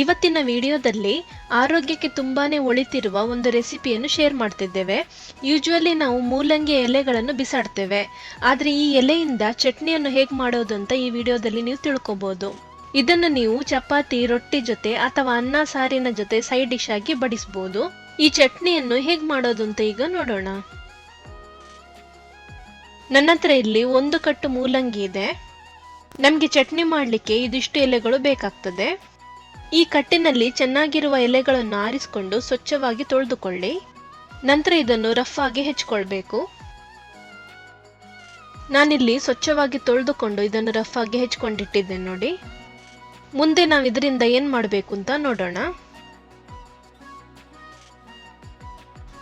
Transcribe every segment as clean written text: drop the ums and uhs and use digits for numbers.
ಇವತ್ತಿನ ವಿಡಿಯೋದಲ್ಲಿ ಆರೋಗ್ಯಕ್ಕೆ ತುಂಬಾನೇ ಒಳಿತಿರುವ ಒಂದು ರೆಸಿಪಿಯನ್ನು ಶೇರ್ ಮಾಡ್ತಿದ್ದೇವೆ. ಯೂಶುವಲಿ ನಾವು ಮೂಲಂಗಿ ಎಲೆಗಳನ್ನು ಬಿಸಾಡ್ತೇವೆ, ಆದರೆ ಈ ಎಲೆಯಿಂದ ಚಟ್ನಿಯನ್ನು ಹೇಗೆ ಮಾಡೋದು ಅಂತ ಈ ವಿಡಿಯೋದಲ್ಲಿ ನೀವು ತಿಳ್ಕೊಬಹುದು. ಇದನ್ನು ನೀವು ಚಪಾತಿ, ರೊಟ್ಟಿ ಜೊತೆ ಅಥವಾ ಅನ್ನ ಸಾರಿನ ಜೊತೆ ಸೈಡ್ ಡಿಶ್ ಆಗಿ ಬಡಿಸಬಹುದು. ಈ ಚಟ್ನಿಯನ್ನು ಹೇಗೆ ಮಾಡೋದು ಅಂತ ಈಗ ನೋಡೋಣ. ನನ್ನ ಹತ್ರ ಇಲ್ಲಿ 1 ಕಟ್ಟು ಮೂಲಂಗಿ ಇದೆ. ನಮಗೆ ಚಟ್ನಿ ಮಾಡಲಿಕ್ಕೆ ಇದಿಷ್ಟು ಎಲೆಗಳು ಬೇಕಾಗ್ತದೆ. ಈ ಕಟ್ಟಿನಲ್ಲಿ ಚೆನ್ನಾಗಿರುವ ಎಲೆಗಳನ್ನು ಆರಿಸಿಕೊಂಡು ಸ್ವಚ್ಛವಾಗಿ ತೊಳೆದುಕೊಳ್ಳಿ. ನಂತರ ಇದನ್ನು ರಫ್ ಆಗಿ ಹೆಚ್ಚಿಕೊಳ್ಬೇಕು. ನಾನಿಲ್ಲಿ ಸ್ವಚ್ಛವಾಗಿ ತೊಳೆದುಕೊಂಡು ಇದನ್ನು ರಫ್ ಆಗಿ ಹೆಚ್ಚಿಕೊಂಡಿಟ್ಟಿದ್ದೇನೆ ನೋಡಿ. ಮುಂದೆ ನಾವು ಇದರಿಂದ ಏನು ಮಾಡಬೇಕು ಅಂತ ನೋಡೋಣ.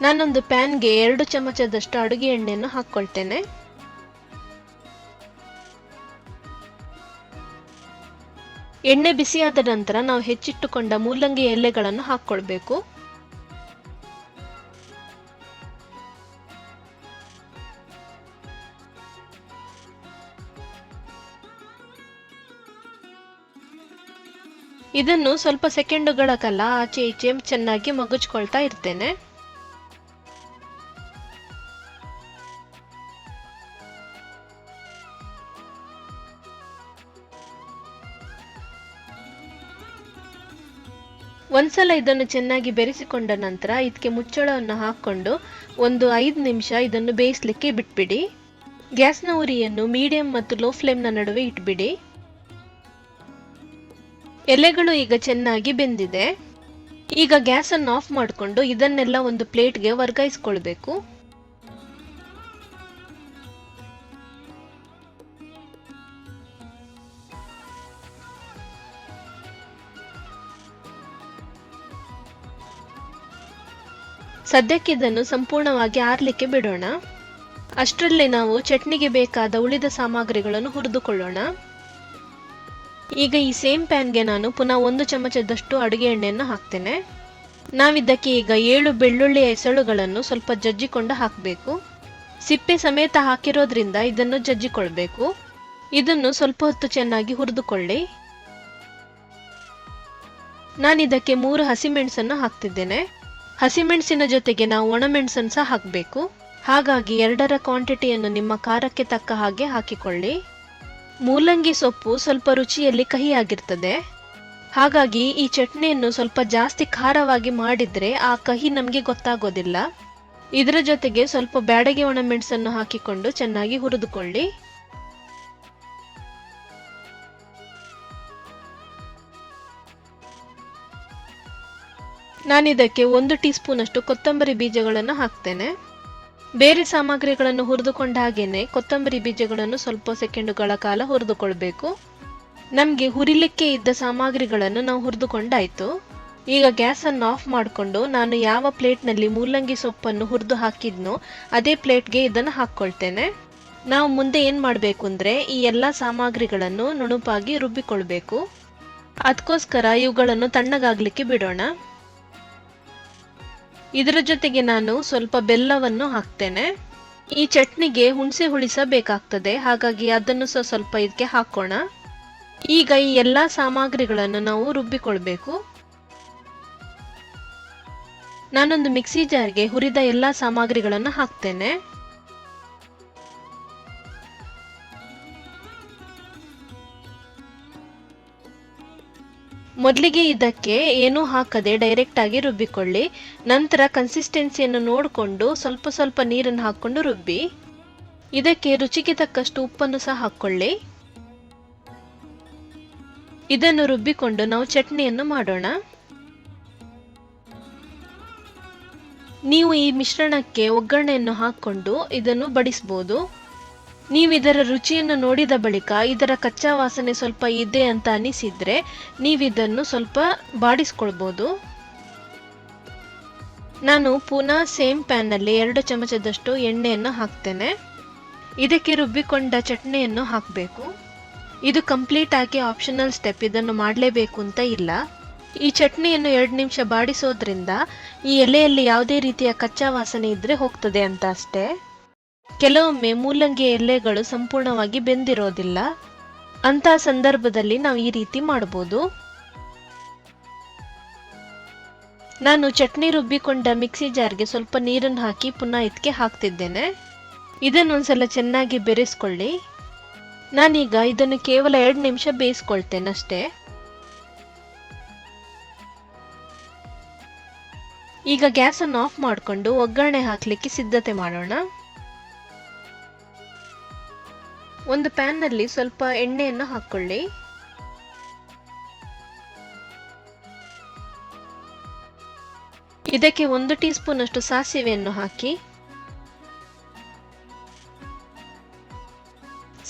ನಾನೊಂದು ಪ್ಯಾನ್ಗೆ 2 ಚಮಚದಷ್ಟು ಅಡುಗೆ ಎಣ್ಣೆಯನ್ನು ಹಾಕ್ಕೊಳ್ತೇನೆ. ಎಣ್ಣೆ ಬಿಸಿಯಾದ ನಂತರ ನಾವು ಹೆಚ್ಚಿಟ್ಟುಕೊಂಡ ಮೂಲಂಗಿ ಎಲೆಗಳನ್ನು ಹಾಕ್ಕೊಳ್ಬೇಕು. ಇದನ್ನು ಸ್ವಲ್ಪ ಸೆಕೆಂಡುಗಳ ಕಾಲ ಆಚೆ ಈಚೆ ಚೆನ್ನಾಗಿ ಮಗುಚ್ಕೊಳ್ತಾ ಇರ್ತೇನೆ. ಒಂದ್ಸಲ ಇದನ್ನು ಚೆನ್ನಾಗಿ ಬೆರೆಸಿಕೊಂಡ ನಂತರ ಇದಕ್ಕೆ ಮುಚ್ಚಳವನ್ನು ಹಾಕೊಂಡು ಒಂದು 5 ನಿಮಿಷ ಇದನ್ನು ಬೇಯಿಸಲಿಕ್ಕೆ ಬಿಟ್ಬಿಡಿ. ಗ್ಯಾಸ್ನ ಉರಿಯನ್ನು ಮೀಡಿಯಂ ಮತ್ತು ಲೋ ಫ್ಲೇಮ್ನ ನಡುವೆ ಇಟ್ಬಿಡಿ. ಎಲೆಗಳು ಈಗ ಚೆನ್ನಾಗಿ ಬೆಂದಿದೆ. ಈಗ ಗ್ಯಾಸನ್ನು ಆಫ್ ಮಾಡಿಕೊಂಡು ಇದನ್ನೆಲ್ಲ ಒಂದು ಪ್ಲೇಟ್ಗೆ ವರ್ಗಾಯಿಸ್ಕೊಳ್ಬೇಕು. ಸದ್ಯಕ್ಕೆ ಇದನ್ನು ಸಂಪೂರ್ಣವಾಗಿ ಆರ್ಲಿಕ್ಕೆ ಬಿಡೋಣ. ಅಷ್ಟರಲ್ಲಿ ನಾವು ಚಟ್ನಿಗೆ ಬೇಕಾದ ಉಳಿದ ಸಾಮಗ್ರಿಗಳನ್ನು ಹುರಿದುಕೊಳ್ಳೋಣ. ಈಗ ಈ ಸೇಮ್ ಪ್ಯಾನ್ಗೆ ನಾನು ಪುನಃ 1 ಚಮಚದಷ್ಟು ಅಡುಗೆ ಎಣ್ಣೆಯನ್ನು ಹಾಕ್ತೇನೆ. ನಾವಿದ್ದಕ್ಕೆ ಈಗ 7 ಬೆಳ್ಳುಳ್ಳಿಯ ಎಸಳುಗಳನ್ನು ಸ್ವಲ್ಪ ಜಜ್ಜಿಕೊಂಡು ಹಾಕಬೇಕು. ಸಿಪ್ಪೆ ಸಮೇತ ಹಾಕಿರೋದ್ರಿಂದ ಇದನ್ನು ಜಜ್ಜಿಕೊಳ್ಬೇಕು. ಇದನ್ನು ಸ್ವಲ್ಪ ಹೊತ್ತು ಚೆನ್ನಾಗಿ ಹುರಿದುಕೊಳ್ಳಿ. ನಾನಿದ್ದಕ್ಕೆ 3 ಹಸಿಮೆಣಸನ್ನು ಹಾಕ್ತಿದ್ದೇನೆ. ಹಸಿಮೆಣಸಿನ ಜೊತೆಗೆ ನಾವು ಒಣಮೆಣಸನ್ನು ಸಹ ಹಾಕಬೇಕು. ಹಾಗಾಗಿ 2ರ ಕ್ವಾಂಟಿಟಿಯನ್ನು ನಿಮ್ಮ ಖಾರಕ್ಕೆ ತಕ್ಕ ಹಾಗೆ ಹಾಕಿಕೊಳ್ಳಿ. ಮೂಲಂಗಿ ಸೊಪ್ಪು ಸ್ವಲ್ಪ ರುಚಿಯಲ್ಲಿ ಕಹಿಯಾಗಿರ್ತದೆ. ಹಾಗಾಗಿ ಈ ಚಟ್ನಿಯನ್ನು ಸ್ವಲ್ಪ ಜಾಸ್ತಿ ಖಾರವಾಗಿ ಮಾಡಿದ್ರೆ ಆ ಕಹಿ ನಮಗೆ ಗೊತ್ತಾಗೋದಿಲ್ಲ. ಇದರ ಜೊತೆಗೆ ಸ್ವಲ್ಪ ಬ್ಯಾಡಗಿ ಒಣಮೆಣಸನ್ನು ಹಾಕಿಕೊಂಡು ಚೆನ್ನಾಗಿ ಹುರಿದುಕೊಳ್ಳಿ. ನಾನಿದಕ್ಕೆ 1 ಟೀ ಸ್ಪೂನ್ ಅಷ್ಟು ಕೊತ್ತಂಬರಿ ಬೀಜಗಳನ್ನು ಹಾಕ್ತೇನೆ. ಬೇರೆ ಸಾಮಗ್ರಿಗಳನ್ನು ಹುರಿದುಕೊಂಡ ಹಾಗೇನೆ ಕೊತ್ತಂಬರಿ ಬೀಜಗಳನ್ನು ಸ್ವಲ್ಪ ಸೆಕೆಂಡುಗಳ ಕಾಲ ಹುರಿದುಕೊಳ್ಬೇಕು. ನಮಗೆ ಹುರಿಲಿಕ್ಕೆ ಇದ್ದ ಸಾಮಗ್ರಿಗಳನ್ನು ನಾವು ಹುರಿದುಕೊಂಡಾಯ್ತು. ಈಗ ಗ್ಯಾಸನ್ನು ಆಫ್ ಮಾಡಿಕೊಂಡು ನಾನು ಯಾವ ಪ್ಲೇಟ್ನಲ್ಲಿ ಮೂಲಂಗಿ ಸೊಪ್ಪನ್ನು ಹುರಿದು ಹಾಕಿದ್ನೋ ಅದೇ ಪ್ಲೇಟ್ಗೆ ಇದನ್ನು ಹಾಕ್ಕೊಳ್ತೇನೆ. ನಾವು ಮುಂದೆ ಏನು ಮಾಡಬೇಕು ಅಂದರೆ ಈ ಎಲ್ಲ ಸಾಮಗ್ರಿಗಳನ್ನು ನುಣುಪಾಗಿ ರುಬ್ಬಿಕೊಳ್ಬೇಕು. ಅದಕ್ಕೋಸ್ಕರ ಇವುಗಳನ್ನು ತಣ್ಣಗಾಗಲಿಕ್ಕೆ ಬಿಡೋಣ. ಇದರ ಜೊತೆಗೆ ನಾನು ಸ್ವಲ್ಪ ಬೆಲ್ಲವನ್ನು ಹಾಕ್ತೇನೆ. ಈ ಚಟ್ನಿಗೆ ಹುಣಸೆ ಹುಳಿ ಸಹ ಬೇಕಾಗ್ತದೆ, ಹಾಗಾಗಿ ಅದನ್ನು ಸಹ ಸ್ವಲ್ಪ ಇದಕ್ಕೆ ಹಾಕೋಣ. ಈಗ ಈ ಎಲ್ಲ ಸಾಮಗ್ರಿಗಳನ್ನು ನಾವು ರುಬ್ಬಿಕೊಳ್ಬೇಕು. ನಾನೊಂದು ಮಿಕ್ಸಿ ಜಾರ್ಗೆ ಹುರಿದ ಎಲ್ಲ ಸಾಮಗ್ರಿಗಳನ್ನು ಹಾಕ್ತೇನೆ. ಮೊದಲಿಗೆ ಇದಕ್ಕೆ ಏನೂ ಹಾಕದೆ ಡೈರೆಕ್ಟ್ ಆಗಿ ರುಬ್ಬಿಕೊಳ್ಳಿ. ನಂತರ ಕನ್ಸಿಸ್ಟೆನ್ಸಿಯನ್ನು ನೋಡಿಕೊಂಡು ಸ್ವಲ್ಪ ಸ್ವಲ್ಪ ನೀರನ್ನು ಹಾಕ್ಕೊಂಡು ರುಬ್ಬಿ. ಇದಕ್ಕೆ ರುಚಿಗೆ ತಕ್ಕಷ್ಟು ಉಪ್ಪನ್ನು ಸಹ ಹಾಕ್ಕೊಳ್ಳಿ. ಇದನ್ನು ರುಬ್ಬಿಕೊಂಡು ನಾವು ಚಟ್ನಿಯನ್ನು ಮಾಡೋಣ. ನೀವು ಈ ಮಿಶ್ರಣಕ್ಕೆ ಒಗ್ಗರಣೆಯನ್ನು ಹಾಕ್ಕೊಂಡು ಇದನ್ನು ಬಡಿಸಬಹುದು. ನೀವು ಇದರ ರುಚಿಯನ್ನು ನೋಡಿದ ಬಳಿಕ ಇದರ ಕಚ್ಚಾ ವಾಸನೆ ಸ್ವಲ್ಪ ಇದೆ ಅಂತ ಅನಿಸಿದ್ರೆ ನೀವಿದನ್ನು ಸ್ವಲ್ಪ ಬಾಡಿಸ್ಕೊಳ್ಬೋದು. ನಾನು ಪುನಃ ಸೇಮ್ ಪ್ಯಾನ್ನಲ್ಲಿ 2 ಚಮಚದಷ್ಟು ಎಣ್ಣೆಯನ್ನು ಹಾಕ್ತೇನೆ. ಇದಕ್ಕೆ ರುಬ್ಬಿಕೊಂಡ ಚಟ್ನಿಯನ್ನು ಹಾಕಬೇಕು. ಇದು ಕಂಪ್ಲೀಟ್ ಆಗಿ ಆಪ್ಷನಲ್ ಸ್ಟೆಪ್, ಇದನ್ನು ಮಾಡಲೇಬೇಕು ಅಂತ ಇಲ್ಲ. ಈ ಚಟ್ನಿಯನ್ನು 2 ನಿಮಿಷ ಬಾಡಿಸೋದ್ರಿಂದ ಈ ಎಲೆಯಲ್ಲಿ ಯಾವುದೇ ರೀತಿಯ ಕಚ್ಚಾ ವಾಸನೆ ಇದ್ರೆ ಹೋಗ್ತದೆ ಅಂತ ಅಷ್ಟೇ. ಕೆಲವೊಮ್ಮೆ ಮೂಲಂಗಿ ಎಲೆಗಳು ಸಂಪೂರ್ಣವಾಗಿ ಬೆಂದಿರೋದಿಲ್ಲ. ಅಂತಹ ಸಂದರ್ಭದಲ್ಲಿ ನಾವು ಈ ರೀತಿ ಮಾಡಬಹುದು. ನಾನು ಚಟ್ನಿ ರುಬ್ಬಿಕೊಂಡ ಮಿಕ್ಸಿ ಜಾರ್ಗೆ ಸ್ವಲ್ಪ ನೀರನ್ನು ಹಾಕಿ ಪುನಃ ಇದಕ್ಕೆ ಹಾಕ್ತಿದ್ದೇನೆ. ಇದನ್ನೊಂದ್ಸಲ ಚೆನ್ನಾಗಿ ಬೆರೆಸ್ಕೊಳ್ಳಿ. ನಾನೀಗ ಇದನ್ನು ಕೇವಲ 2 ನಿಮಿಷ ಬೇಯಿಸ್ಕೊಳ್ತೇನೆ ಅಷ್ಟೇ. ಈಗ ಗ್ಯಾಸನ್ನು ಆಫ್ ಮಾಡಿಕೊಂಡು ಒಗ್ಗರಣೆ ಹಾಕಲಿಕ್ಕೆ ಸಿದ್ಧತೆ ಮಾಡೋಣ. ಒಂದು ಪ್ಯಾನ್ನಲ್ಲಿ ಸ್ವಲ್ಪ ಎಣ್ಣೆಯನ್ನು ಹಾಕ್ಕೊಳ್ಳಿ. ಇದಕ್ಕೆ 1 ಟೀ ಸ್ಪೂನ್ ಅಷ್ಟು ಸಾಸಿವೆಯನ್ನು ಹಾಕಿ.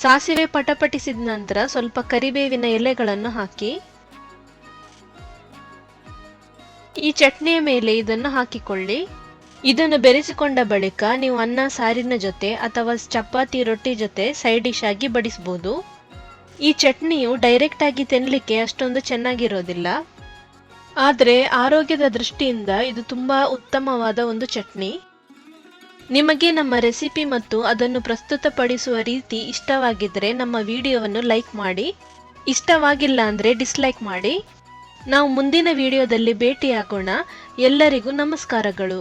ಸಾಸಿವೆ ಪಟಪಟಿಸಿದ ನಂತರ ಸ್ವಲ್ಪ ಕರಿಬೇವಿನ ಎಲೆಗಳನ್ನು ಹಾಕಿ. ಈ ಚಟ್ನಿಯ ಮೇಲೆ ಇದನ್ನು ಹಾಕಿಕೊಳ್ಳಿ. ಇದನ್ನು ಬೆರೆಸಿಕೊಂಡ ಬಳಿಕ ನೀವು ಅನ್ನ ಸಾರಿನ ಜೊತೆ ಅಥವಾ ಚಪಾತಿ ರೊಟ್ಟಿ ಜೊತೆ ಸೈಡ್ ಡಿಶ್ ಆಗಿ ಬಡಿಸಬಹುದು. ಈ ಚಟ್ನಿಯು ಡೈರೆಕ್ಟ್ ಆಗಿ ತಿನ್ನಲಿಕ್ಕೆ ಅಷ್ಟೊಂದು ಚೆನ್ನಾಗಿರೋದಿಲ್ಲ, ಆದರೆ ಆರೋಗ್ಯದ ದೃಷ್ಟಿಯಿಂದ ಇದು ತುಂಬಾ ಉತ್ತಮವಾದ ಒಂದು ಚಟ್ನಿ. ನಿಮಗೆ ನಮ್ಮ ರೆಸಿಪಿ ಮತ್ತು ಅದನ್ನು ಪ್ರಸ್ತುತಪಡಿಸುವ ರೀತಿ ಇಷ್ಟವಾಗಿದ್ದರೆ ನಮ್ಮ ವಿಡಿಯೋವನ್ನು ಲೈಕ್ ಮಾಡಿ, ಇಷ್ಟವಾಗಿಲ್ಲ ಅಂದರೆ ಡಿಸ್ಲೈಕ್ ಮಾಡಿ. ನಾವು ಮುಂದಿನ ವಿಡಿಯೋದಲ್ಲಿ ಭೇಟಿಯಾಗೋಣ. ಎಲ್ಲರಿಗೂ ನಮಸ್ಕಾರಗಳು.